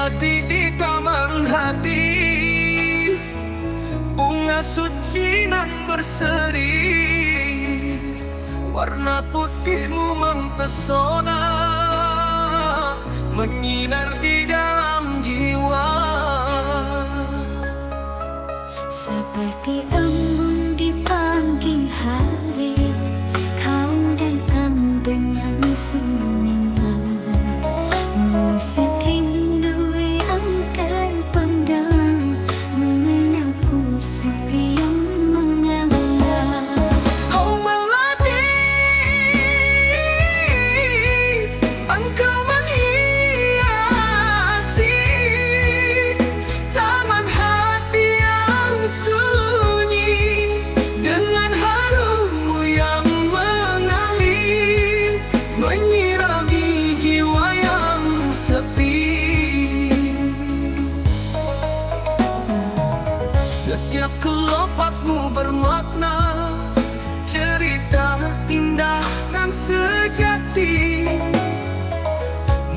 melati di taman hati, bunga suci nan berseri, warna putihmu mempesona, menyinar di dalam jiwa. Seperti embun di pagi hari, kau datang dengan senyuman. Musik rindu yang terpendam menyapu sepi yang menganga. Oh melati, engkau menghiasi taman hati yang sunyi dengan harummu yang mengalir, menyirami jiwa yang sepi. Setiap kelopakmu bermakna, cerita indah dan sejati,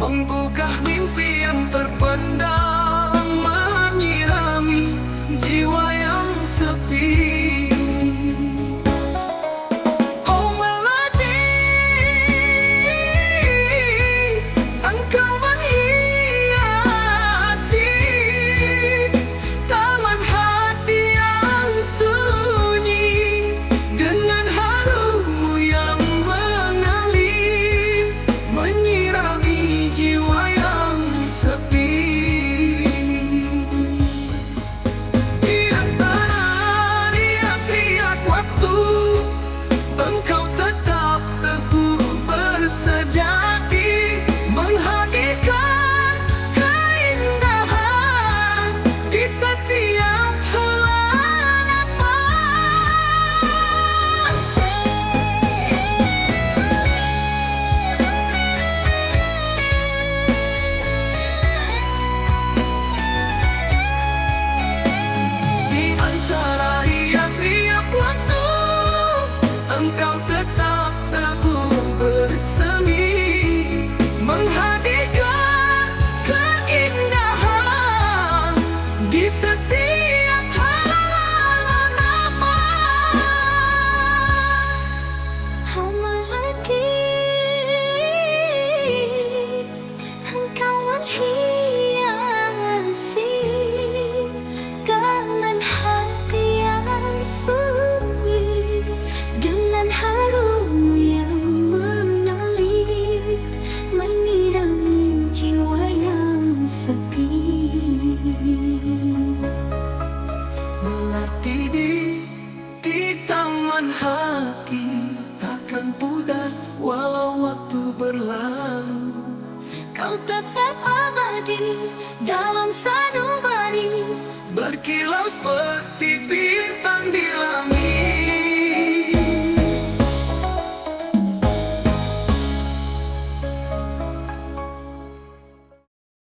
menggugah mimpi yang terpendam, menyirami jiwa yang sepi. Oh melati, engkau menghiasi taman hati yang sunyi dengan harummu yang mengalir, menyirami jiwa yang sepi. Di antara riak-riak waktu, engkau tetap teguh bersejati, menghadirkan keindahan di setiap helaan nafas. Di antara riak-riak waktu, engkau tetap teguh bersemi, menghadirkan keindahan di setiap halaman nafas. Oh melati, engkau menghiasi taman hati yang sunyi dengan harum yang mengalir, menyirami jiwa yang sepi. Melati di taman hati takkan pudar walau waktu berlalu. Kau tetap abadi dalam sanubari, Berkilau seperti bintang di langit.